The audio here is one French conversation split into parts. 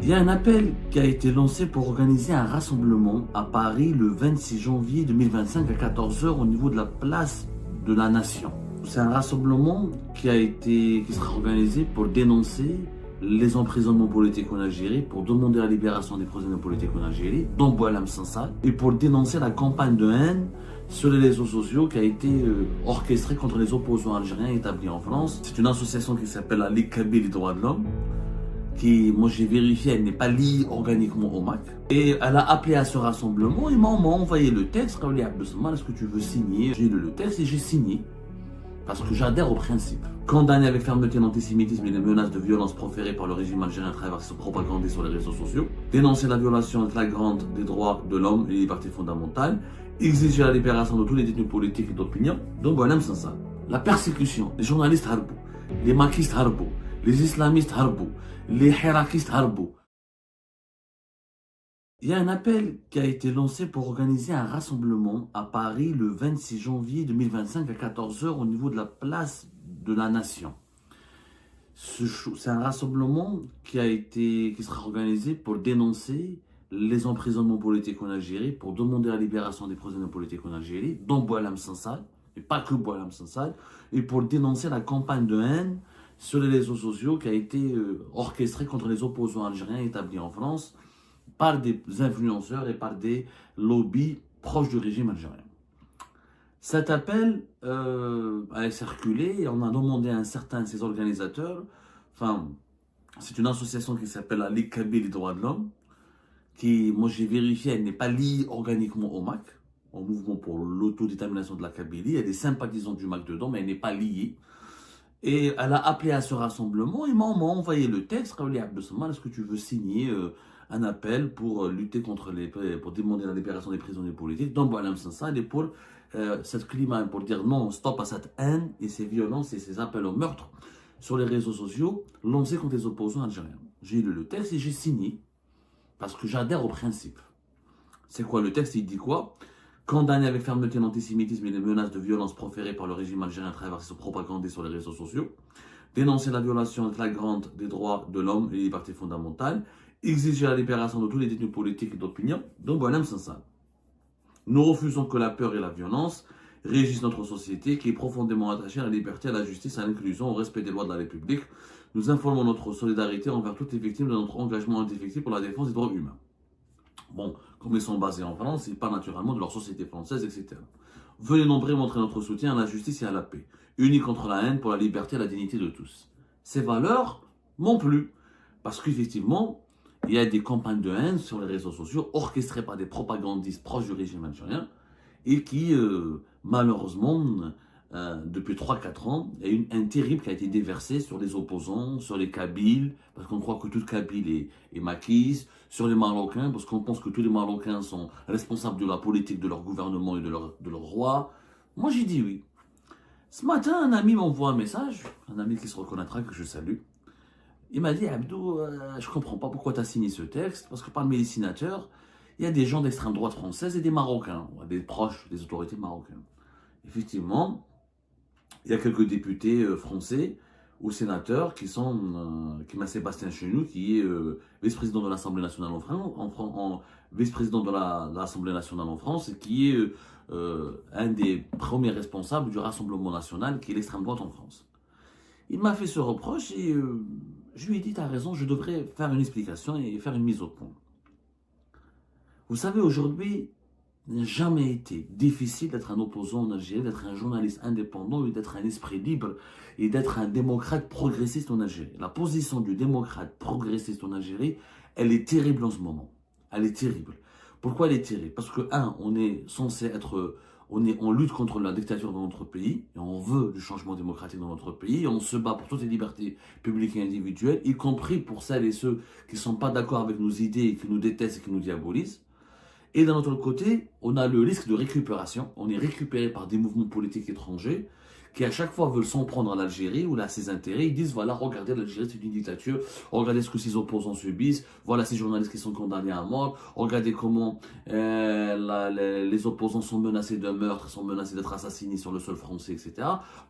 Il y a un appel qui a été lancé pour organiser un rassemblement à Paris le 26 janvier 2025 à 14 h au niveau de la place de la Nation. C'est un rassemblement qui sera organisé pour dénoncer les emprisonnements politiques en Algérie, pour demander la libération des prisonniers politiques en Algérie, dont Boualem Sansal, et pour dénoncer la campagne de haine sur les réseaux sociaux qui a été orchestrée contre les opposants algériens établis en France. C'est une association qui s'appelle la Ligue Kabyle des droits de l'homme, qui, moi j'ai vérifié, elle n'est pas liée organiquement au MAC. Et elle a appelé à ce rassemblement et m'a envoyé le texte. Raouli Abdesman, est-ce que tu veux signer? J'ai lu le texte et j'ai signé. Parce que j'adhère au principe. Condamner avec fermeté l'antisémitisme et les menaces de violence proférées par le régime algérien à travers ses propagandes sur les réseaux sociaux. Dénoncer la violation flagrante des droits de l'homme et des libertés fondamentales. Exiger la libération de tous les détenus politiques et d'opinion, dont Boualem Sansal. La persécution des journalistes harbou, les maquistes harbou, les islamistes harbou, les hirakistes harbou. Il y a un appel qui a été lancé pour organiser un rassemblement à Paris le 26 janvier 2025 à 14 h au niveau de la place de la Nation. C'est un rassemblement qui sera organisé pour dénoncer les emprisonnements politiques en Algérie, pour demander la libération des prisonniers politiques en Algérie, dont Boualem Sansal, et pas que Boualem Sansal, et pour dénoncer la campagne de haine sur les réseaux sociaux qui a été orchestrée contre les opposants algériens établis en France par des influenceurs et par des lobbies proches du régime algérien. Cet appel a circulé et on a demandé à un certain de ses organisateurs, c'est une association qui s'appelle la Ligue Kabyle des droits de l'homme, qui, moi j'ai vérifié, elle n'est pas liée organiquement au MAC, au mouvement pour l'autodétermination de la Kabylie. Il y a des sympathisants du MAC dedans, mais elle n'est pas liée. Et elle a appelé à ce rassemblement et m'a envoyé le texte. Raouli Abdesman, est-ce que tu veux signer un appel pour lutter pour demander la libération des prisonniers politiques, dont Boualem Sansal, et pour cette climat, pour dire non, stop à cette haine et ces violences et ces appels au meurtre sur les réseaux sociaux lancés contre les opposants algériens. J'ai lu le texte et j'ai signé parce que j'adhère au principe. C'est quoi le texte? Il dit quoi? Condamner avec fermeté l'antisémitisme et les menaces de violence proférées par le régime algérien à travers ses propagandes sur les réseaux sociaux. Dénoncer la violation flagrante des droits de l'homme et des libertés fondamentales. Exiger la libération de tous les détenus politiques et d'opinion, dont Boualem Sansal. Nous refusons que la peur et la violence régissent notre société qui est profondément attachée à la liberté, à la justice, à l'inclusion, au respect des lois de la République. Nous informons notre solidarité envers toutes les victimes de notre engagement indéfectible pour la défense des droits humains. Bon, comme ils sont basés en France, ils parlent naturellement de leur société française, etc. Venez nombreux montrer notre soutien à la justice et à la paix, unis contre la haine pour la liberté et la dignité de tous. Ces valeurs m'ont plu, parce qu'effectivement, il y a des campagnes de haine sur les réseaux sociaux orchestrées par des propagandistes proches du régime algérien et qui, malheureusement, depuis 3-4 ans, il y a un terrible qui a été déversé sur les opposants, sur les Kabyles, parce qu'on croit que toute Kabyle est maquise, sur les Marocains, parce qu'on pense que tous les Marocains sont responsables de la politique de leur gouvernement et de leur roi. Moi, j'ai dit oui. Ce matin, un ami m'envoie un message, un ami qui se reconnaîtra, que je salue. Il m'a dit, Abdou, je comprends pas pourquoi tu as signé ce texte, parce que parmi les signateurs, il y a des gens d'extrême droite française et des Marocains, des proches des autorités marocaines. Effectivement, il y a quelques députés français ou sénateurs comme Sébastien Chenu, qui est vice-président de l'Assemblée nationale vice-président de l'Assemblée nationale en France, et qui est un des premiers responsables du Rassemblement national, qui est l'extrême droite en France. Il m'a fait ce reproche et je lui ai dit, tu as raison, je devrais faire une explication et faire une mise au point. Vous savez, aujourd'hui, il n'a jamais été difficile d'être un opposant en Algérie, d'être un journaliste indépendant, et d'être un esprit libre et d'être un démocrate progressiste en Algérie. La position du démocrate progressiste en Algérie, elle est terrible en ce moment. Elle est terrible. Pourquoi elle est terrible? Parce que, on est censé être... On lutte contre la dictature dans notre pays, et on veut du changement démocratique dans notre pays, et on se bat pour toutes les libertés publiques et individuelles, y compris pour celles et ceux qui ne sont pas d'accord avec nos idées, qui nous détestent et qui nous diabolisent. Et d'un autre côté, on a le risque de récupération. On est récupéré par des mouvements politiques étrangers qui à chaque fois veulent s'en prendre à l'Algérie ou à ses intérêts. Ils disent, voilà, regardez, l'Algérie c'est une dictature, regardez ce que ses opposants subissent, voilà ces journalistes qui sont condamnés à mort, regardez comment les opposants sont menacés de meurtre, sont menacés d'être assassinés sur le sol français, etc.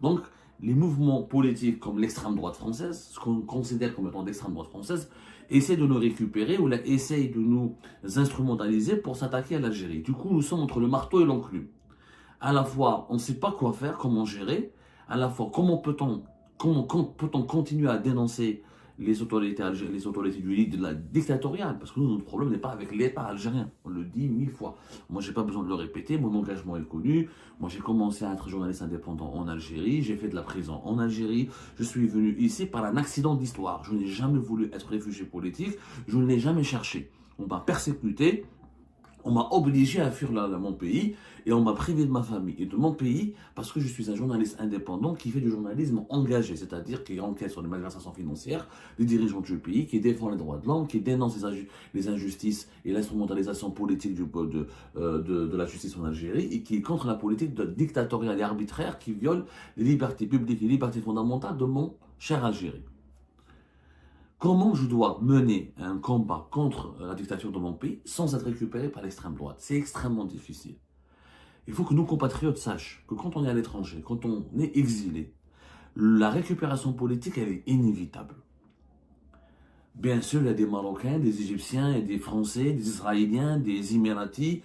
Donc, les mouvements politiques comme l'extrême droite française, ce qu'on considère comme étant l'extrême droite française, essaie de nous récupérer ou essaie de nous instrumentaliser pour s'attaquer à l'Algérie. Du coup, nous sommes entre le marteau et l'enclume. À la fois, on ne sait pas quoi faire, comment gérer, à la fois, comment peut-on continuer à dénoncer les autorités de la dictatoriale, parce que nous, notre problème n'est pas avec l'État algérien, on le dit 1000 fois. Moi, j'ai pas besoin de le répéter, mon engagement est connu. Moi, j'ai commencé à être journaliste indépendant en Algérie, j'ai fait de la prison en Algérie, je suis venu ici par un accident d'histoire. Je n'ai jamais voulu être réfugié politique, je ne l'ai jamais cherché. On m'a persécuté, on m'a obligé à fuir mon pays et on m'a privé de ma famille et de mon pays parce que je suis un journaliste indépendant qui fait du journalisme engagé, c'est-à-dire qui enquête sur les malversations financières des dirigeants du pays, qui défend les droits de l'homme, qui dénonce les injustices et l'instrumentalisation politique de la justice en Algérie et qui est contre la politique dictatoriale et arbitraire qui viole les libertés publiques et les libertés fondamentales de mon cher Algérie. Comment je dois mener un combat contre la dictature de mon pays sans être récupéré par l'extrême droite? C'est extrêmement difficile. Il faut que nos compatriotes sachent que quand on est à l'étranger, quand on est exilé, la récupération politique, elle est inévitable. Bien sûr, il y a des Marocains, des Égyptiens, et des Français, des Israéliens, des Émiratis,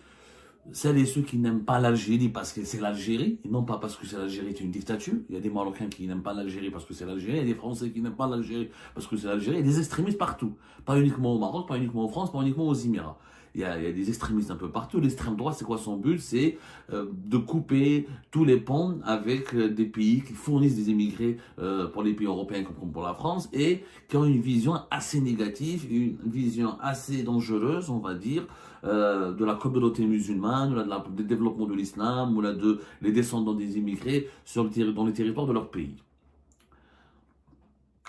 celles et ceux qui n'aiment pas l'Algérie parce que c'est l'Algérie, et non pas parce que l'Algérie est une dictature. Il y a des Marocains qui n'aiment pas l'Algérie parce que c'est l'Algérie, il y a des Français qui n'aiment pas l'Algérie parce que c'est l'Algérie, il y a des extrémistes partout. Pas uniquement au Maroc, pas uniquement en France, pas uniquement aux Émirats. Il y a des extrémistes un peu partout. L'extrême droite, c'est quoi son but? C'est de couper tous les ponts avec des pays qui fournissent des immigrés pour les pays européens comme pour la France et qui ont une vision assez négative, une vision assez dangereuse, on va dire, de la communauté musulmane, du développement de l'islam, ou les descendants des immigrés dans les territoires de leur pays.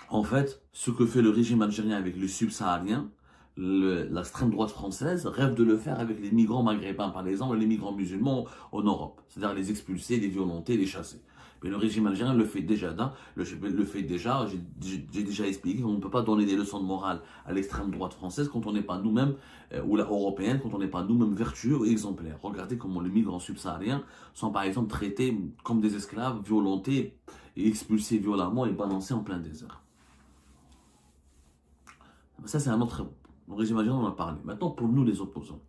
En fait, ce que fait le régime algérien avec les subsahariens, l'extrême droite française rêve de le faire avec les migrants maghrébins, par exemple, les migrants musulmans en Europe. C'est-à-dire les expulser, les violenter, les chasser. Mais le régime algérien le fait déjà. J'ai déjà expliqué qu'on ne peut pas donner des leçons de morale à l'extrême droite française quand on n'est pas nous-mêmes, ou la européenne, quand on n'est pas nous-mêmes vertueux et exemplaires. Regardez comment les migrants subsahariens sont par exemple traités comme des esclaves, violentés et expulsés violemment et balancés en plein désert. Ça, c'est un autre... Le régime algérien, on en a parlé. Maintenant, pour nous, les opposants,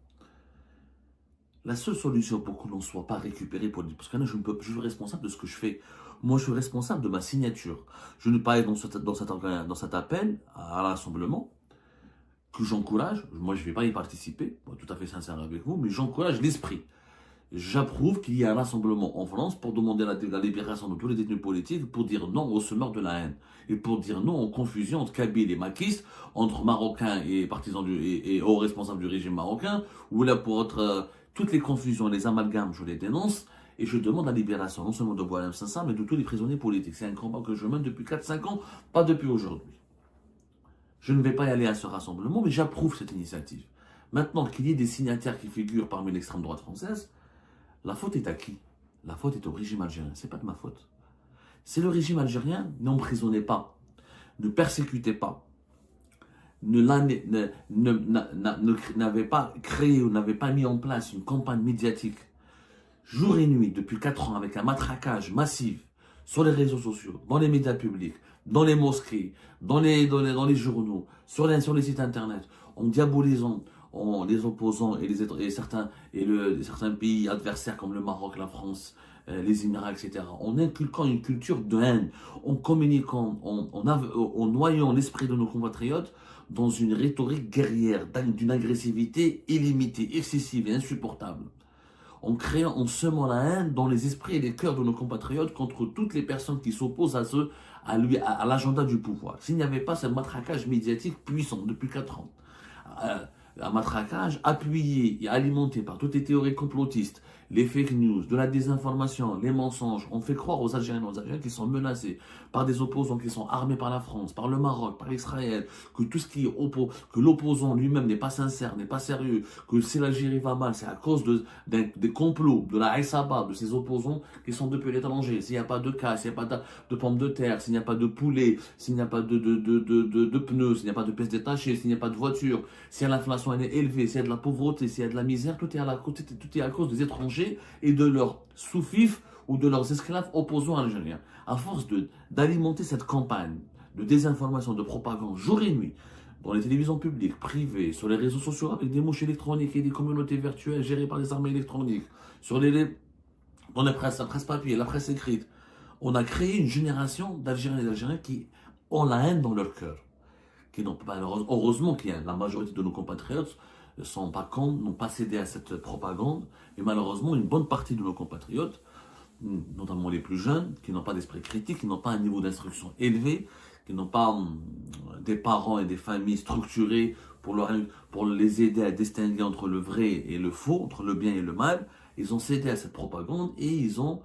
la seule solution pour que l'on ne soit pas récupéré, parce que là, je suis responsable de ce que je fais. Moi, je suis responsable de ma signature. Je ne pas être dans cet appel à rassemblement que j'encourage. Moi, je ne vais pas y participer, pour être tout à fait sincère avec vous, mais j'encourage l'esprit. J'approuve qu'il y ait un rassemblement en France pour demander la libération de tous les détenus politiques, pour dire non aux semeurs de la haine et pour dire non aux confusions entre Kabyles et maquistes, entre Marocains et partisans et hauts responsables du régime marocain, ou là pour toutes les confusions, les amalgames, je les dénonce et je demande la libération non seulement de Boualem Sansal mais de tous les prisonniers politiques. C'est un combat que je mène depuis 4-5 ans, pas depuis aujourd'hui. Je ne vais pas y aller à ce rassemblement, mais j'approuve cette initiative. Maintenant qu'il y ait des signataires qui figurent parmi l'extrême droite française, la faute est à qui? La faute est au régime algérien, c'est pas de ma faute. C'est le régime algérien, n'emprisonnez pas, ne persécutez pas, n'avait pas créé ou n'avait pas mis en place une campagne médiatique jour et nuit depuis 4 ans avec un matraquage massif sur les réseaux sociaux, dans les médias publics, dans les mosquées, dans les journaux, sur les sites internet, en diabolisant les opposants et certains pays adversaires comme le Maroc, la France, les Émirats, etc. En inculquant une culture de haine, en communiquant, en noyant l'esprit de nos compatriotes dans une rhétorique guerrière, d'une agressivité illimitée, excessive et insupportable. En semant la haine dans les esprits et les cœurs de nos compatriotes contre toutes les personnes qui s'opposent à l'agenda du pouvoir. S'il n'y avait pas ce matraquage médiatique puissant depuis 4 ans, un matraquage appuyé et alimenté par toutes les théories complotistes, les fake news, de la désinformation, les mensonges. On fait croire aux Algériens qui sont menacés par des opposants qui sont armés par la France, par le Maroc, par Israël, que tout ce qui que l'opposant lui-même n'est pas sincère, n'est pas sérieux, que si l'Algérie va mal, c'est à cause des complots, de la Aïsaba, de ces opposants qui sont depuis l'étranger. S'il n'y a pas de casse, s'il n'y a pas de pommes de terre, s'il n'y a pas de poulet, s'il n'y a pas de pneus, s'il n'y a pas de pièces détachées, s'il n'y a pas de voiture, si l'inflation elle est élevée, s'il y a de la pauvreté, s'il y a de la misère, tout est à cause des étrangers et de leurs sous-fifs ou de leurs esclaves opposants algériens. À force d'alimenter cette campagne de désinformation, de propagande jour et nuit, dans les télévisions publiques, privées, sur les réseaux sociaux avec des mouches électroniques et des communautés virtuelles gérées par les armées électroniques, dans la presse papier, la presse écrite. On a créé une génération d'Algériens et d'Algériens qui ont la haine dans leur cœur. Qui n'ont pas, heureusement qu'il y a la majorité de nos compatriotes n'ont pas cédé à cette propagande, mais malheureusement une bonne partie de nos compatriotes, notamment les plus jeunes, qui n'ont pas d'esprit critique, qui n'ont pas un niveau d'instruction élevé, qui n'ont pas des parents et des familles structurées pour les aider à distinguer entre le vrai et le faux, entre le bien et le mal, ils ont cédé à cette propagande et ils ont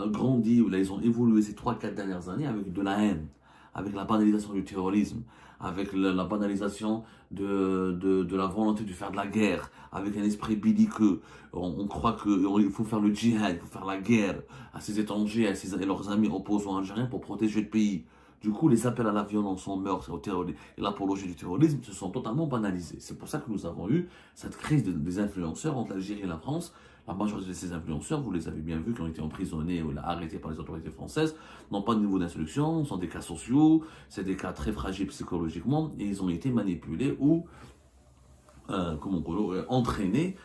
grandi, ou là ils ont évolué ces 3-4 dernières années avec de la haine, avec la banalisation du terrorisme, avec la banalisation de la volonté de faire de la guerre, avec un esprit belliqueux. On croit qu'il faut faire le djihad, il faut faire la guerre à ces étrangers et leurs amis opposants algériens pour protéger le pays. Du coup, les appels à la violence, au meurtre et l'apologie du terrorisme se sont totalement banalisés. C'est pour ça que nous avons eu cette crise des influenceurs entre l'Algérie et la France. La majorité de ces influenceurs, vous les avez bien vus, qui ont été emprisonnés ou arrêtés par les autorités françaises, n'ont pas de niveau d'instruction, sont des cas sociaux, c'est des cas très fragiles psychologiquement, et ils ont été manipulés ou entraînés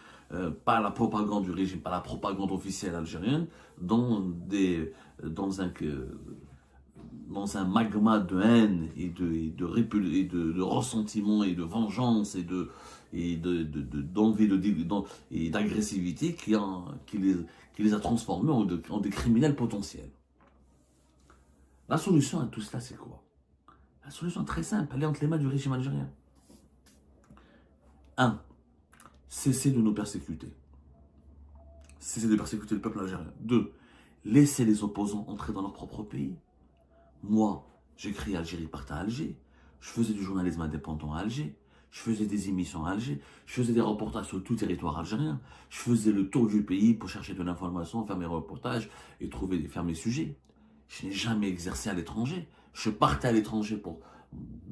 par la propagande du régime, par la propagande officielle algérienne, dans un magma de haine et de ressentiment et de vengeance d'envie et d'agressivité qui les a transformés en des criminels potentiels. La solution à tout cela, c'est quoi? La solution est très simple, elle est entre les mains du régime algérien. 1. Cessez de nous persécuter. Cessez de persécuter le peuple algérien. 2. Laissez les opposants entrer dans leur propre pays. Moi, j'ai créé Algérie Part à Alger. Je faisais du journalisme indépendant à Alger. Je faisais des émissions à Alger. Je faisais des reportages sur tout le territoire algérien. Je faisais le tour du pays pour chercher de l'information, faire mes reportages et faire mes sujets. Je n'ai jamais exercé à l'étranger. Je partais à l'étranger pour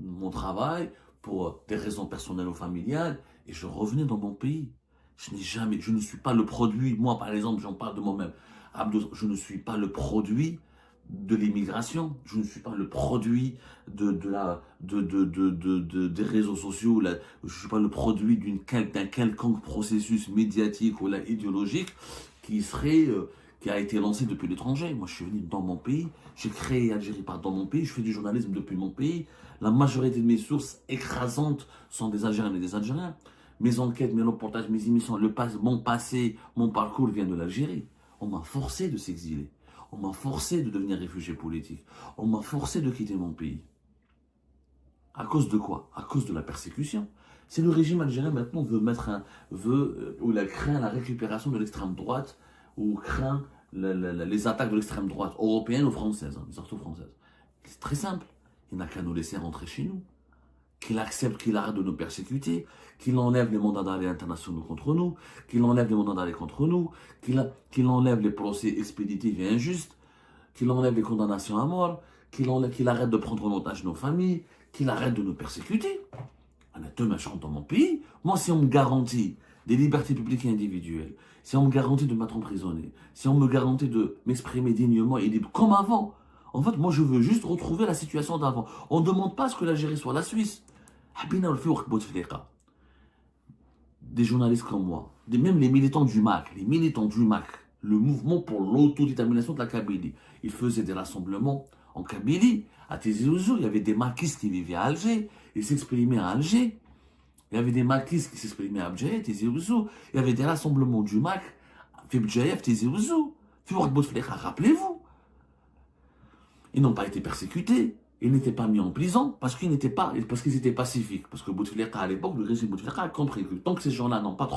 mon travail, pour des raisons personnelles ou familiales, et je revenais dans mon pays. Je ne suis pas le produit, moi par exemple, j'en parle de moi-même, je ne suis pas le produit de l'immigration, je ne suis pas le produit des réseaux sociaux, je ne suis pas le produit d'un quelconque processus médiatique ou idéologique qui a été lancé depuis l'étranger. Moi, je suis venu dans mon pays, j'ai créé Algérie Part dans mon pays, je fais du journalisme depuis mon pays. La majorité de mes sources écrasantes sont des Algériens et des Algériens. Mes enquêtes, mes reportages, mes émissions, mon passé, mon parcours vient de l'Algérie. On m'a forcé de s'exiler. On m'a forcé de devenir réfugié politique. On m'a forcé de quitter mon pays. À cause de quoi? À cause de la persécution. Si le régime algérien maintenant ou il craint la récupération de l'extrême droite, ou craint les attaques de l'extrême droite européenne ou française, surtout française. C'est très simple. Il n'a qu'à nous laisser rentrer chez nous. Qu'il accepte qu'il arrête de nous persécuter, qu'il enlève les mandats d'arrêt internationaux contre nous, qu'il enlève les mandats d'arrêt contre nous, qu'il enlève les procès expéditifs et injustes, qu'il enlève les condamnations à mort, qu'il arrête de prendre en otage nos familles, qu'il arrête de nous persécuter. On a deux méchants dans mon pays. Moi, si on me garantit des libertés publiques et individuelles, si on me garantit de m'être emprisonné, si on me garantit de m'exprimer dignement et libre comme avant, en fait, moi, je veux juste retrouver la situation d'avant. On ne demande pas à ce que l'Algérie soit la Suisse. Des journalistes comme moi, même les militants du MAC, le mouvement pour l'autodétermination de la Kabylie, ils faisaient des rassemblements en Kabylie, à Tizi Ouzou. Il y avait des maquistes qui vivaient à Alger, ils s'exprimaient à Alger. Il y avait des maquistes qui s'exprimaient à Alger, Tizi Ouzou. Il y avait des rassemblements du MAC, Fibjaïef, Tizi Ouzou. Rappelez-vous. Ils n'ont pas été persécutés. Ils n'étaient pas mis en prison parce qu'ils étaient pacifiques. Parce que Bouteflika, à l'époque, le régime Bouteflika a compris que tant que ces gens-là n'ont pas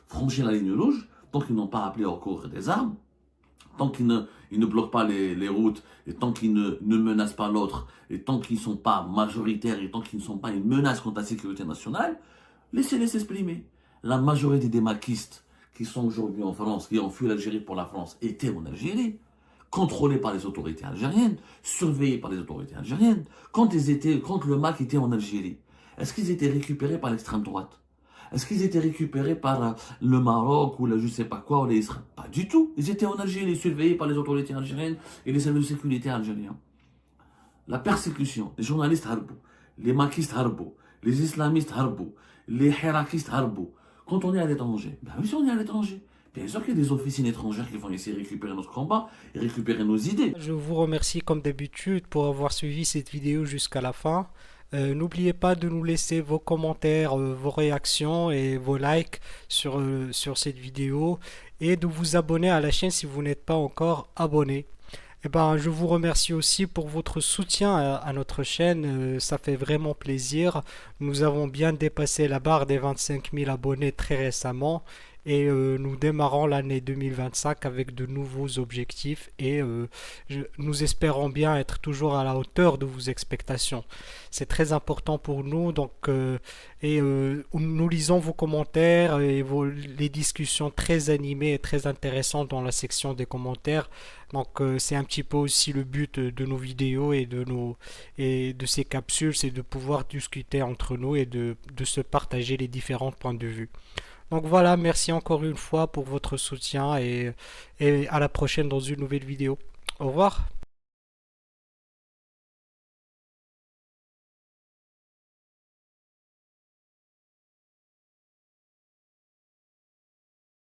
franchi la ligne rouge, tant qu'ils n'ont pas appelé au recours des armes, tant qu'ils ne bloquent pas les routes, et tant qu'ils ne menacent pas l'autre, et tant qu'ils ne sont pas majoritaires, et tant qu'ils ne sont pas une menace contre la sécurité nationale, laissez-les s'exprimer. La majorité des maquistes qui sont aujourd'hui en France, qui ont fui l'Algérie pour la France, étaient en Algérie, contrôlés par les autorités algériennes, surveillés par les autorités algériennes. Quand le MAC était en Algérie, est-ce qu'ils étaient récupérés par l'extrême droite? Est-ce qu'ils étaient récupérés par le Maroc ou je ne sais pas quoi, ou les Israéliens? Pas du tout. Ils étaient en Algérie, surveillés par les autorités algériennes et les services de sécurité algériens. La persécution, les journalistes harbou, les maquistes harbou, les islamistes harbou, les hirakistes harbou. Quand on est à l'étranger, ben oui, si on est à l'étranger, bien sûr qu'il y a des officines étrangères qui vont essayer de récupérer notre combat et récupérer nos idées. Je vous remercie comme d'habitude pour avoir suivi cette vidéo jusqu'à la fin. N'oubliez pas de nous laisser vos commentaires, vos réactions et vos likes sur cette vidéo et de vous abonner à la chaîne si vous n'êtes pas encore abonné. Eh ben, je vous remercie aussi pour votre soutien à notre chaîne, ça fait vraiment plaisir. Nous avons bien dépassé la barre des 25 000 abonnés très récemment et nous démarrons l'année 2025 avec de nouveaux objectifs et nous espérons bien être toujours à la hauteur de vos expectations. C'est très important pour nous donc nous lisons vos commentaires et les discussions très animées et très intéressantes dans la section des commentaires. Donc c'est un petit peu aussi le but de nos vidéos et de ces capsules, c'est de pouvoir discuter entre nous et de se partager les différents points de vue. Donc voilà, merci encore une fois pour votre soutien et à la prochaine dans une nouvelle vidéo. Au revoir.